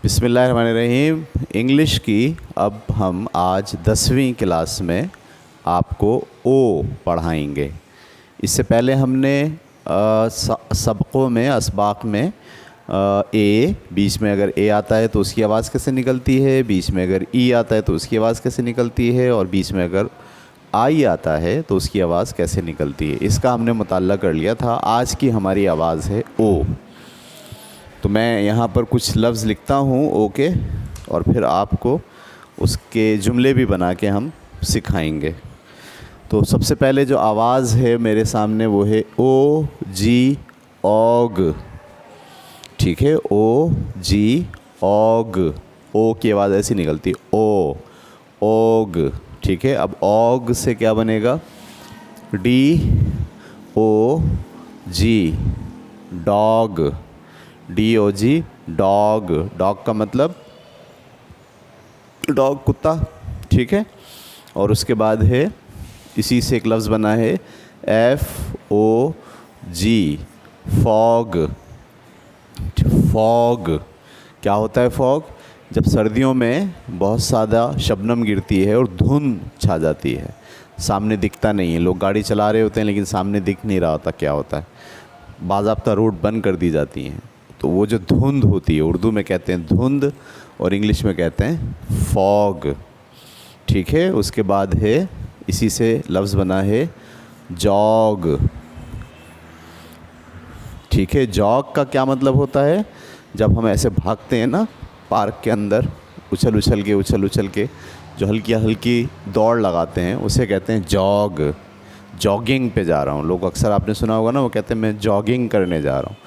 बिस्मिल्लाहिर्रहमानिर्रहीम। इंग्लिश की अब हम आज 10वीं क्लास में आपको ओ पढ़ाएंगे। इससे पहले हमने सबकों में असबाक में ए बीच में अगर ए आता है तो उसकी आवाज़ कैसे निकलती है, बीच में अगर ई आता है तो उसकी आवाज़ कैसे निकलती है, और बीच में अगर आई आता है तो उसकी आवाज़ कैसे निकलती है, इसका हमने मुताल्ला कर लिया था। आज की हमारी आवाज़ है ओ। तो मैं यहाँ पर कुछ लफ्ज़ लिखता हूँ ओ के, और फिर आपको उसके जुमले भी बना के हम सिखाएंगे। तो सबसे पहले जो आवाज़ है मेरे सामने वो है ओ जी ओग। ठीक है, ओ जी ओग। ओ की आवाज़ ऐसी निकलती है ओ, ओग। ठीक है, अब ओग से क्या बनेगा, डी ओ जी, डॉग। डी ओ जी, डॉग। डॉग का मतलब डॉग, कुत्ता। ठीक है, और उसके बाद है इसी से एक लफ्ज़ बना है एफ ओ जी, फॉग। फॉग क्या होता है? फॉग जब सर्दियों में बहुत ज़्यादा शबनम गिरती है और धुंध छा जाती है, सामने दिखता नहीं है, लोग गाड़ी चला रहे होते हैं लेकिन सामने दिख नहीं रहा होता क्या होता है, बाज़ाब्ता रोड बंद कर दी जाती हैं, तो वो जो धुंध होती है, उर्दू में कहते हैं धुंध और इंग्लिश में कहते हैं फॉग। ठीक है, उसके बाद है इसी से लफ्ज़ बना है जॉग। ठीक है, जॉग का क्या मतलब होता है? जब हम ऐसे भागते हैं ना पार्क के अंदर, उछल उछल के जो हल्की हल्की दौड़ लगाते हैं, उसे कहते हैं जॉग। जॉगिंग पे जा रहा हूँ, लोग अक्सर आपने सुना होगा ना, वो कहते हैं मैं जॉगिंग करने जा रहा हूँ।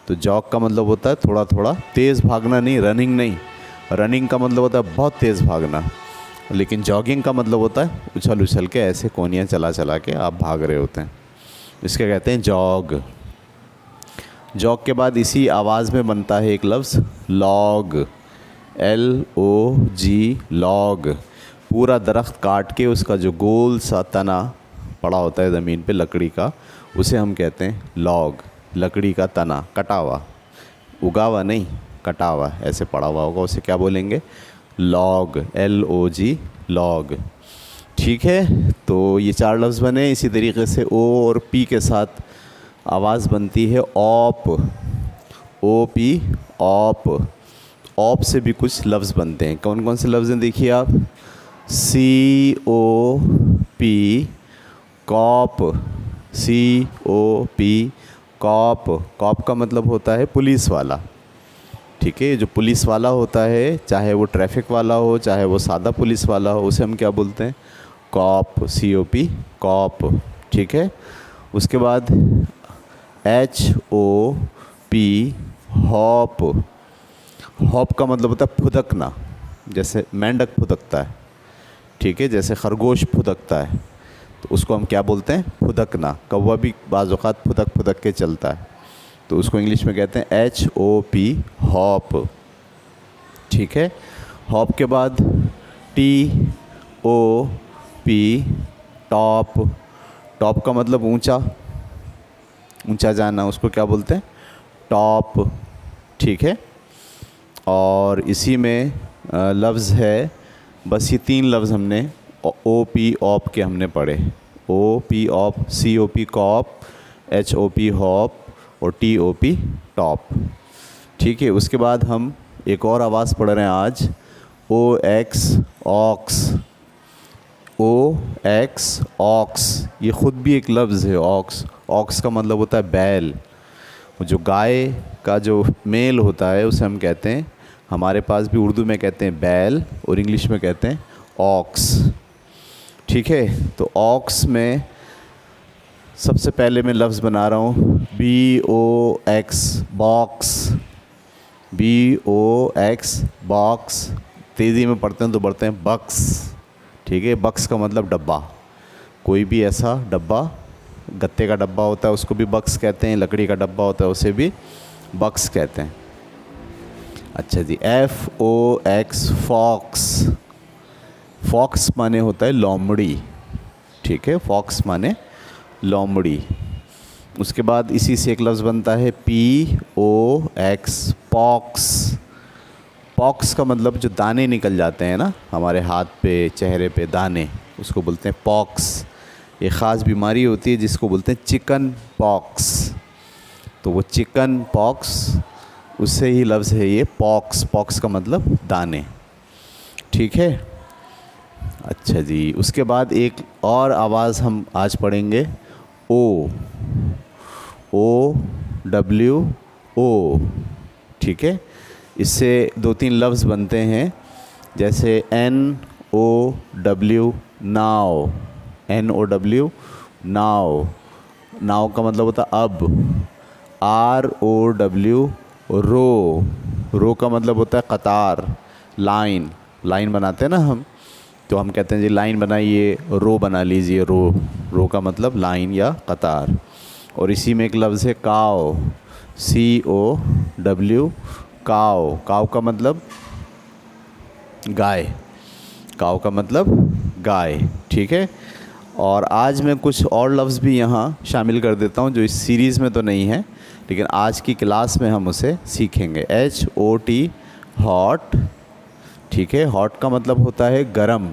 तो जॉग का मतलब होता है थोड़ा थोड़ा तेज़ भागना, नहीं रनिंग नहीं। रनिंग का मतलब होता है बहुत तेज़ भागना, लेकिन जॉगिंग का मतलब होता है उछल उछल के ऐसे कोनियाँ चला के आप भाग रहे होते हैं, इसके कहते हैं जॉग। जॉग के बाद इसी आवाज़ में बनता है एक लफ्ज़ लॉग, एल ओ जी, लॉग। पूरा दरख्त काट के उसका जो गोल सा तना पड़ा होता है ज़मीन पे लकड़ी का, उसे हम कहते हैं लॉग। लकड़ी का तना कटा हुआ, उगा हुआ नहीं, कटा हुआ ऐसे पड़ा हुआ होगा, उसे क्या बोलेंगे? लॉग, एल ओ जी, लॉग। ठीक है, तो ये 4 लफ्ज़ बने। इसी तरीके से ओ और पी के साथ आवाज़ बनती है op, O P, op. Op से भी कुछ लफ्ज़ बनते हैं। कौन कौन से लफ्ज़ हैं देखिए आप, सी O P, corp, C O P, corp. Corp का मतलब होता है पुलिस वाला। ठीक है, जो पुलिस वाला होता है, चाहे वो ट्रैफिक वाला हो, चाहे वो सादा पुलिस वाला हो, उसे हम क्या बोलते हैं? Cop, C O P, cop. ठीक है, उसके बाद H O P, hop. Hop का मतलब होता है फुदकना, जैसे मेंढक फुदकता है। ठीक है, जैसे खरगोश फुदकता है, तो उसको हम क्या बोलते हैं? फुदकना। कौवा भी बाज़ औक़ात फुदक फुदक के चलता है, तो उसको इंग्लिश में कहते हैं एच ओ पी, हॉप। ठीक है, हॉप के बाद T O P, top. Top का मतलब ऊंचा, ऊंचा जाना, उसको क्या बोलते हैं? टॉप। ठीक है, और इसी में लफ्ज़ है, बस ये 3 लफ्ज़ हमने ओ पी ऑप के हमने पढ़े। O P op, C O P cop, H O P hop, और टी ओ पी टॉप। ठीक है, उसके बाद हम एक और आवाज़ पढ़ रहे हैं आज, ओ एक्स, ऑक्स। ओ एक्स, ऑक्स, ये ख़ुद भी एक लफ्ज़ है ऑक्स। ऑक्स का मतलब होता है बैल। जो गाय का जो मेल होता है उसे हम कहते हैं, हमारे पास भी उर्दू में कहते हैं बैल और इंग्लिश में कहते हैं ऑक्स। ठीक है, तो ऑक्स में सबसे पहले मैं लफ्ज़ बना रहा हूँ B O X, box. B O X, box. तेज़ी में पढ़ते हैं तो पढ़ते हैं बक्स। ठीक है, बक्स का मतलब डब्बा। कोई भी ऐसा डब्बा, गत्ते का डब्बा होता है उसको भी बक्स कहते हैं, लकड़ी का डब्बा होता है उसे भी बक्स कहते हैं। अच्छा जी, F O X, fox. Fox माने होता है लोमड़ी। ठीक है, फॉक्स माने लोमड़ी। उसके बाद इसी से एक लफ्ज़ बनता है P O X, pox. Pox का मतलब जो दाने निकल जाते हैं ना हमारे हाथ पे, चेहरे पे दाने, उसको बोलते हैं पॉक्स। ये ख़ास बीमारी होती है जिसको बोलते हैं चिकन पॉक्स। तो वो चिकन पॉक्स, उससे ही लफ्ज़ है ये पॉक्स। पॉक्स का मतलब दाने। ठीक है, अच्छा जी। उसके बाद एक और आवाज़ हम आज पढ़ेंगे, ओ, ओ डब्ल्यू ओ। ठीक है, इससे 2-3 लफ्ज़ बनते हैं, जैसे N O W now, N O W now. नाव का मतलब होता है अब। आर ओ डब्ल्यू रो, रो का मतलब होता है कतार, लाइन। लाइन बनाते हैं ना हम, तो हम कहते हैं जी लाइन बनाइए, रो बना लीजिए, रो। रो का मतलब लाइन या कतार। और इसी में एक लफ्ज़ है काव, सी ओ डब्ल्यू, काव। काव का मतलब गाय, काव का मतलब गाय। ठीक है, और आज मैं कुछ और लफ्ज़ भी यहाँ शामिल कर देता हूँ जो इस सीरीज़ में तो नहीं है, लेकिन आज की क्लास में हम उसे सीखेंगे। HOT, hot. ठीक है, हॉट का मतलब होता है गरम।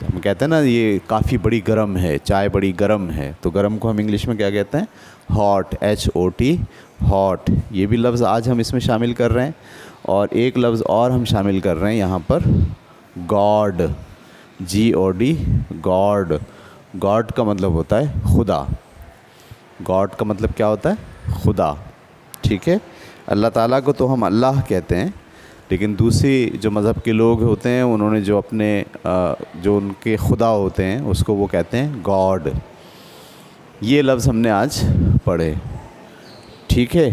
हम कहते हैं ना ये काफ़ी बड़ी गरम है, चाय बड़ी गरम है, तो गरम को हम इंग्लिश में क्या कहते हैं, हॉट, HOT, हॉट। ये भी लफ्ज़ आज हम इसमें शामिल कर रहे हैं। और एक लफ्ज़ और हम शामिल कर रहे हैं यहाँ पर, गॉड, GOD, गॉड। गॉड का मतलब होता है खुदा। गॉड का मतलब क्या होता है, खुदा। ठीक है, अल्लाह ताला को तो हम अल्लाह कहते हैं, लेकिन दूसरी जो मज़हब के लोग होते हैं उन्होंने जो अपने जो उनके खुदा होते हैं उसको वो कहते हैं गॉड। ये लफ्ज़ हमने आज पढ़े। ठीक है,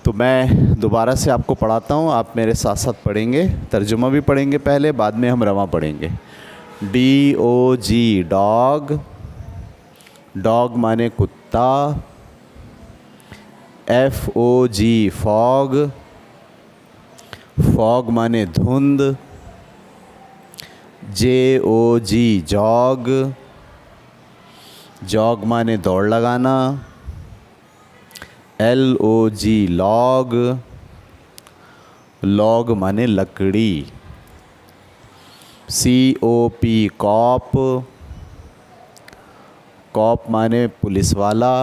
तो मैं दोबारा से आपको पढ़ाता हूँ, आप मेरे साथ साथ पढ़ेंगे। तर्जुमा भी पढ़ेंगे पहले, बाद में हम रवा पढ़ेंगे। DOG डॉग, डॉग माने कुत्ता। FOG फॉग, फॉग माने धुंध। JOG जॉग, जॉग माने दौड़ लगाना। LOG लॉग, लॉग माने लकड़ी। COP कॉप, कॉप माने पुलिस वाला।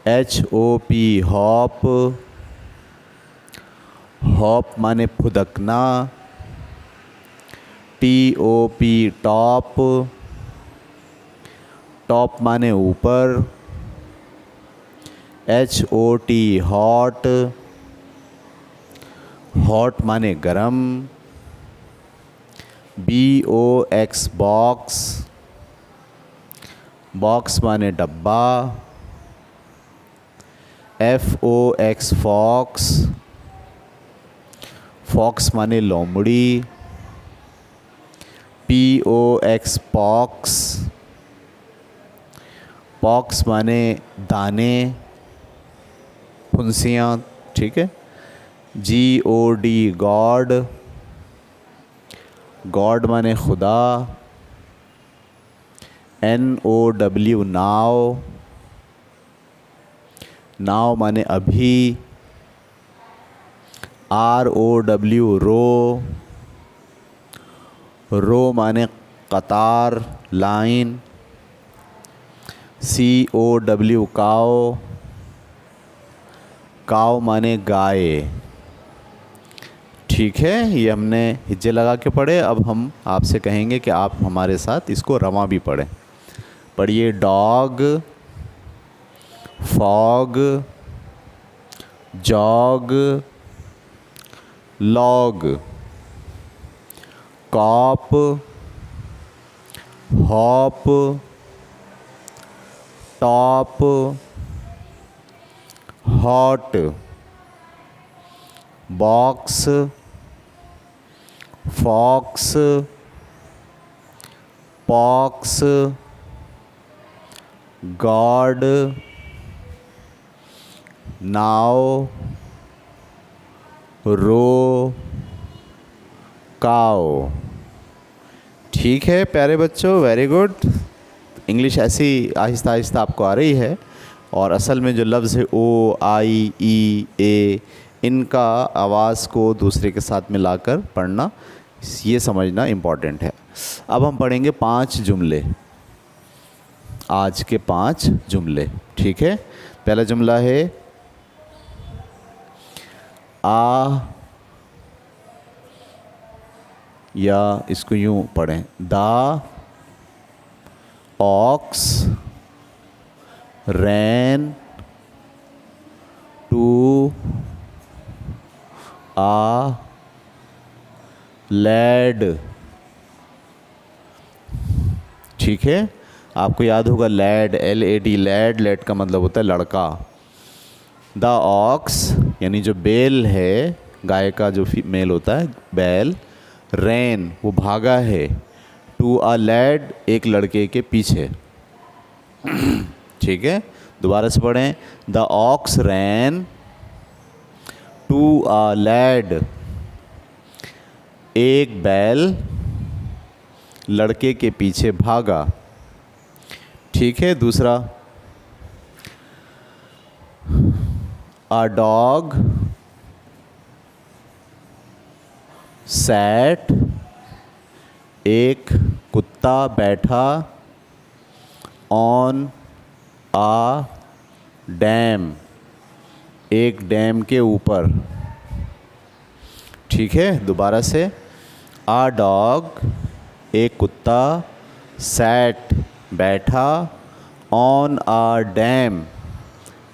HOP हॉप, हॉप माने फुदकना। TOP टॉप, टॉप माने ऊपर। HOT हॉट, हॉट माने गरम। BOX बॉक्स, बॉक्स माने डब्बा। FOX फॉक्स, फॉक्स माने लोमड़ी। POX पॉक्स, पॉक्स माने दाने, फुंसियाँ। ठीक है, GOD गॉड, गॉड माने खुदा। NOW नाव, नाव माने अभी। ROW रो, रो माने कतार, लाइन। COW काव, काव माने गाय। ठीक है, ये हमने हिज्जे लगा के पढ़े। अब हम आपसे कहेंगे कि आप हमारे साथ इसको रवां भी पढ़ें। पढ़िए, dog, fog, jog, log, cop, hop, top, hot, box, fox, pox, god, now, row, cow. ठीक है प्यारे बच्चों, वेरी गुड। इंग्लिश ऐसी आहिस्ता आहिस्ता आपको आ रही है, और असल में जो लफ्ज़ है ओ, आई, ई, ए, इनका आवाज़ को दूसरे के साथ मिलाकर पढ़ना, ये समझना इम्पॉर्टेंट है। अब हम पढ़ेंगे 5 जुमले, आज के 5 जुमले, ठीक है। पहला जुमला है आ, या इसको यूँ पढ़ें, the ox ran to a lad. ठीक है, आपको याद होगा लैड, LAD, लैड, लैड का मतलब होता है लड़का। द ऑक्स यानी जो बैल है, गाय का जो मेल होता है बैल, रैन वो भागा है, टू अ लैड एक लड़के के पीछे। ठीक है, दोबारा से पढ़ें, the ox ran to a lad, एक बैल लड़के के पीछे भागा। ठीक है, दूसरा, अ डॉग सैट, एक कुत्ता बैठा, ऑन आ डैम, एक डैम के ऊपर। ठीक है, दोबारा से, आ डॉग एक कुत्ता, सैट बैठा, ऑन आ डैम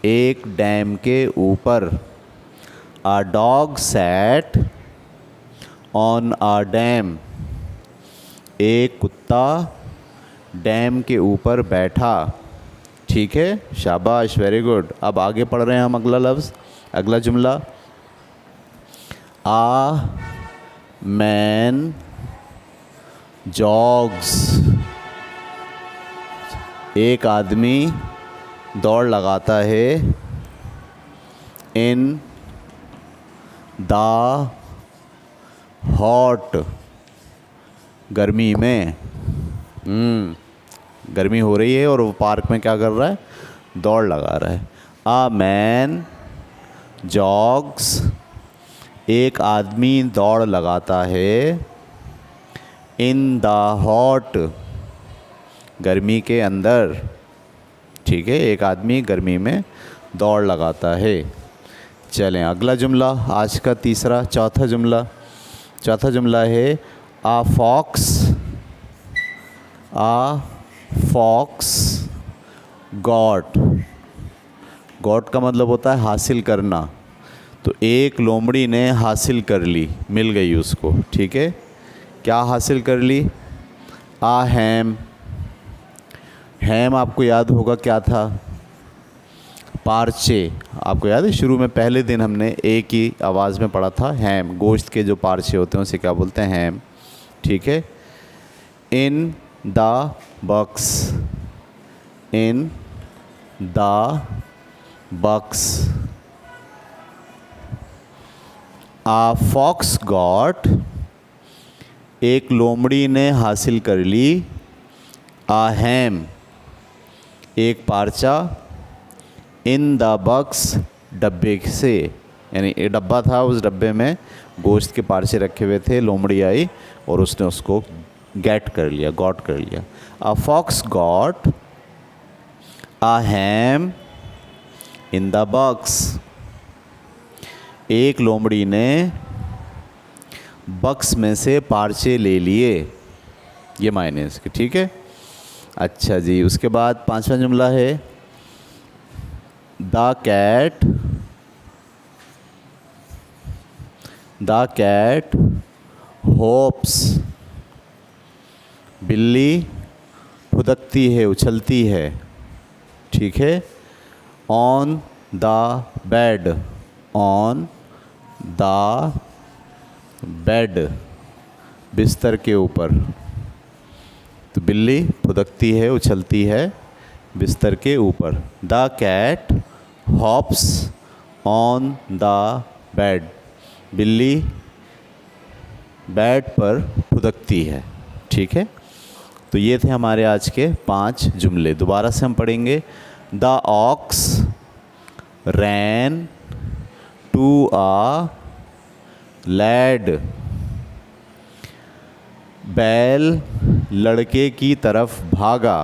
एक डैम के ऊपर। A dog sat on a dam, एक कुत्ता डैम के ऊपर बैठा। ठीक है, शाबाश, वेरी गुड। अब आगे पढ़ रहे हैं हम अगला लफ्ज़, अगला जुमला, आ मैन जॉग्स, एक आदमी दौड़ लगाता है, इन द हॉट, गर्मी में। गर्मी हो रही है और वो पार्क में क्या कर रहा है, दौड़ लगा रहा है। आ मैन जॉग्स, एक आदमी दौड़ लगाता है, इन द हॉट, गर्मी के अंदर। ठीक है, एक आदमी गर्मी में दौड़ लगाता है। चलें अगला जुमला, आज का चौथा जुमला है, आ फॉक्स गॉट। गॉट का मतलब होता है हासिल करना, तो एक लोमड़ी ने हासिल कर ली, मिल गई उसको। ठीक है, क्या हासिल कर ली, आ हैम, हैम आपको याद होगा क्या था, पार्चे। आपको याद है शुरू में पहले दिन हमने एक ही आवाज़ में पढ़ा था, हैम, गोश्त के जो पार्चे होते हैं उसे क्या बोलते हैं, हैम। ठीक है, in the box, in the box, a fox got, एक लोमड़ी ने हासिल कर ली, आ हैम, एक पार्चा, इन द बक्स, डब्बे से, यानी एक डब्बा था, उस डब्बे में गोश्त के पार्चे रखे हुए थे, लोमड़ी आई और उसने उसको गॉट कर लिया। A fox got a ham in the box, एक लोमड़ी ने बक्स में से पार्चे ले लिए, ये मायने इसके। ठीक है, अच्छा जी, उसके बाद 5वां जुमला है, द कैट होप्स, बिल्ली फुदकती है, उछलती है। ठीक है, on the bed, on the bed, बिस्तर के ऊपर, तो बिल्ली फुदकती है, उछलती है बिस्तर के ऊपर। The cat hops on the bed, बिल्ली बेड पर फुदकती है। ठीक है, तो ये थे हमारे आज के 5 जुमले। दोबारा से हम पढ़ेंगे, the ox ran to a lad. बैल लड़के की तरफ भागा।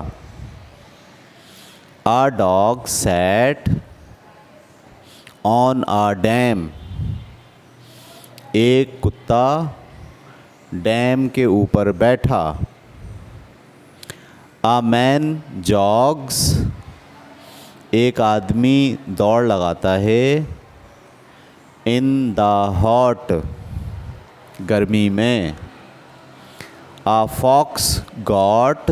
A dog sat on a dam। एक कुत्ता डैम के ऊपर बैठा। A man jogs। एक आदमी दौड़ लगाता है। In the hot। गर्मी में। A fox got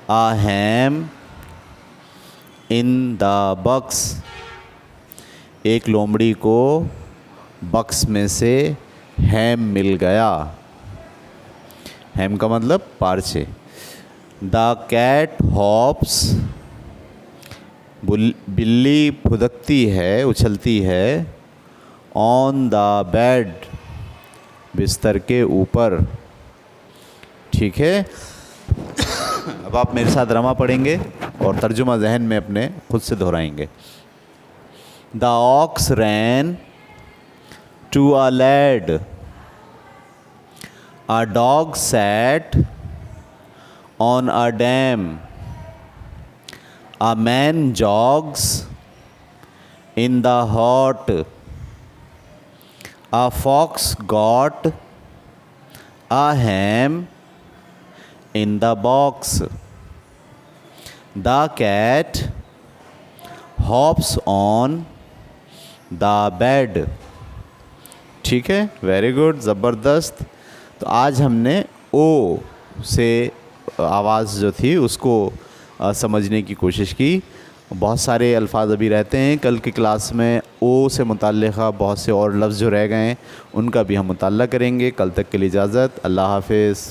a ham in the box। एक लोमड़ी को बक्स में से हैम मिल गया। हैम का मतलब पार्चे। The cat hops. बिल्ली फुदकती है, उछलती है। On the bed. बिस्तर के ऊपर। ठीक है। अब आप मेरे साथ रमा पढ़ेंगे और तर्जुमा जहन में अपने खुद से दोहराएंगे। The ox ran to a lad. A dog sat on a dam. A man jogs in the hot. A fox got a ham in the box। The cat hops on the bed। ठीक है, very good, ज़बरदस्त। तो आज हमने ओ से आवाज़ जो थी उसको समझने की कोशिश की। बहुत सारे अल्फाज अभी रहते हैं। कल की क्लास में ओ से मुताल्लिक़ा बहुत से और लफ्ज़ जो रह गए हैं उनका भी हम मुताल्ला करेंगे। कल तक के लिए इजाज़त। अल्लाह हाफ़िज़।